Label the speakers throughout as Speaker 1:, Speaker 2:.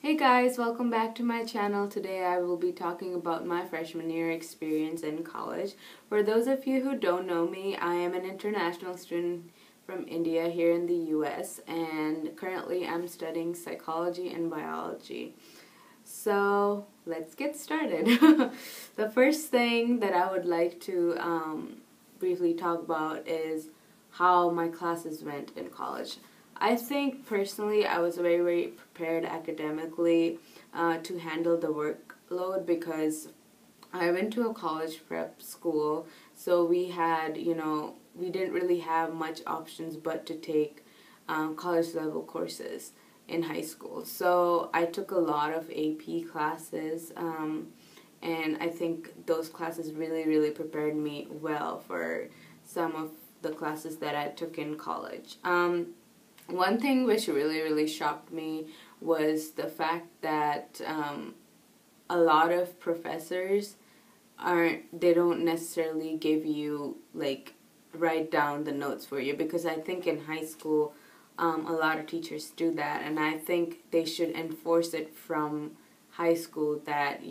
Speaker 1: Hey guys, welcome back to my channel. Today I will be talking about my freshman year experience in college. For those of you who don't know me, I am an international student from India here in the US, and currently I'm studying psychology and biology. So let's get started. The first thing that I would like to briefly talk about is how my classes went in college. I think personally I was very prepared academically to handle the workload because I went to a college prep school, so we had, we didn't really have much options but to take college level courses in high school. So I took a lot of AP classes, and I think those classes really prepared me well for some of the classes that I took in college. One thing which really shocked me was the fact that a lot of professors they don't necessarily give you, like, write down the notes for you, because I think in high school a lot of teachers do that, and I think they should enforce it from high school that,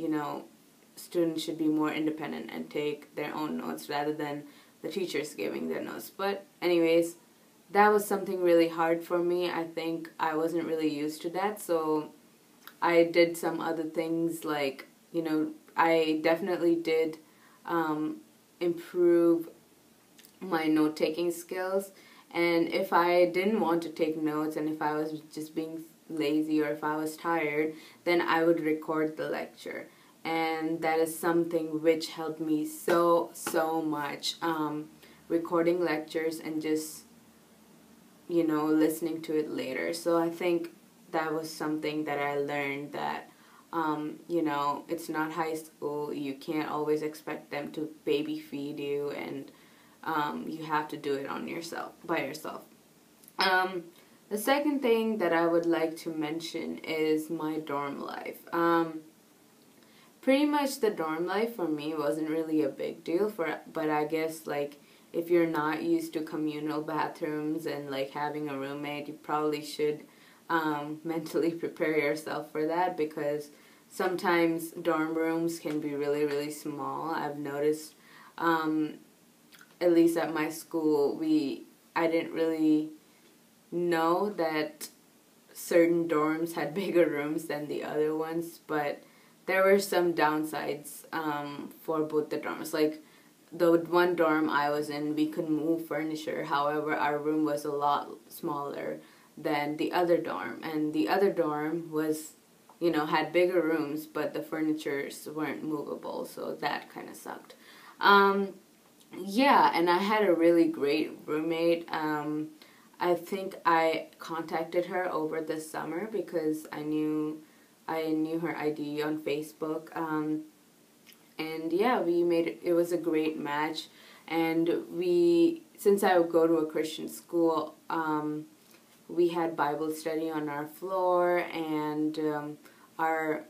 Speaker 1: students should be more independent and take their own notes rather than the teachers giving their notes. But anyways, that was something really hard for me. I think I wasn't really used to that, so I did some other things, like, I definitely did improve my note-taking skills. And if I didn't want to take notes, and if I was just being lazy, or if I was tired, then I would record the lecture. And that is something which helped me so much, recording lectures and just listening to it later. So I think that was something that I learned, that it's not high school. You can't always expect them to baby feed you, and you have to do it by yourself. The second thing that I would like to mention is my dorm life. Pretty much the dorm life for me wasn't really a big deal, but I guess, like, if you're not used to communal bathrooms and, like, having a roommate, you probably should mentally prepare yourself for that, because sometimes dorm rooms can be really small. I've noticed, at least at my school, I didn't really know that certain dorms had bigger rooms than the other ones, but there were some downsides for both the dorms. Like, the one dorm I was in, we could move furniture. However, our room was a lot smaller than the other dorm. And the other dorm was, had bigger rooms, but the furnitures weren't movable. So that kind of sucked. Yeah, and I had a really great roommate. I think I contacted her over the summer because I knew her ID on Facebook. And yeah, it was a great match. And since I would go to a Christian school, we had Bible study on our floor, and our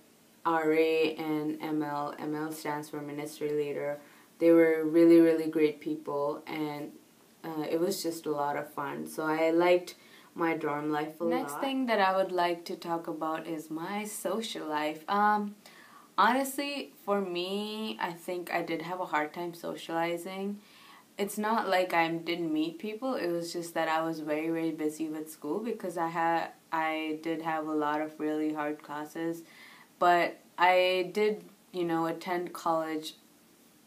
Speaker 1: RA and ML stands for Ministry Leader. They were really great people, and it was just a lot of fun. So I liked my dorm life a lot. Next thing that I would like to talk about is my social life. Honestly, for me, I think I did have a hard time socializing. It's not like I didn't meet people. It was just that I was very busy with school, because I did have a lot of really hard classes. But I did, attend college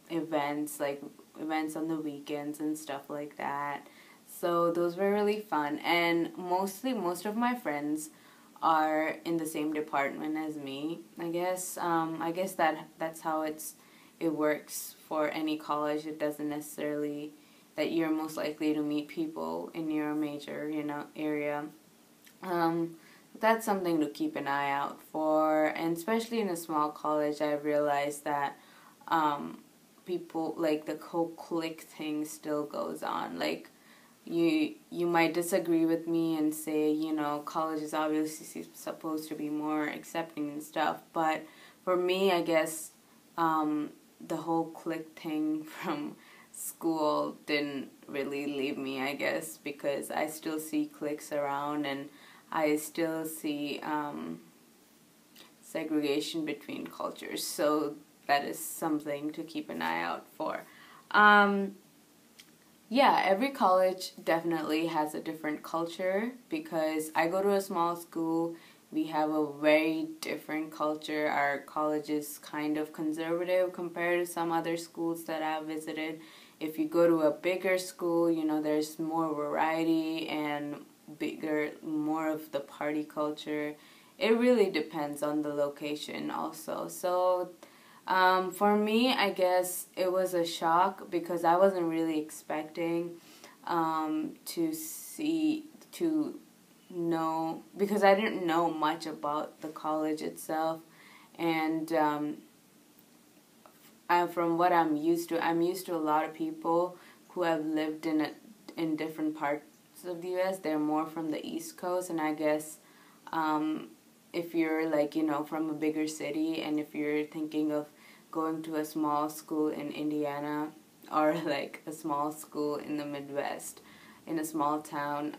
Speaker 1: events, like events on the weekends and stuff like that. So those were really fun. And most of my friends are in the same department as me. I guess that's how it works for any college. It doesn't necessarily that you're most likely to meet people in your major, area. That's something to keep an eye out for, and especially in a small college, I've realized that people, like, the whole clique thing still goes on. Like, you might disagree with me and say, college is obviously supposed to be more accepting and stuff, but for me, I guess the whole clique thing from school didn't really leave me, I guess, because I still see cliques around, and I still see segregation between cultures. So that is something to keep an eye out for. Um, yeah, every college definitely has a different culture because I go to a small school. We have a very different culture. Our college is kind of conservative compared to some other schools that I've visited. If you go to a bigger school, you know, there's more variety and more of the party culture. It really depends on the location also. So for me, I guess it was a shock because I wasn't really expecting to know, because I didn't know much about the college itself. And from what I'm used to a lot of people who have lived in different parts of the U.S. They're more from the East Coast, and I guess if you're like, you know, from a bigger city, and if you're thinking of going to a small school in Indiana or like a small school in the Midwest in a small town,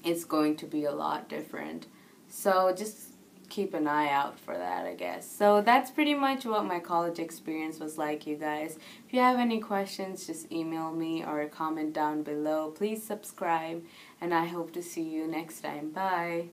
Speaker 1: it's going to be a lot different. So just keep an eye out for that, I guess. So that's pretty much what my college experience was like, you guys. If you have any questions, just email me or comment down below. Please subscribe, and I hope to see you next time. Bye.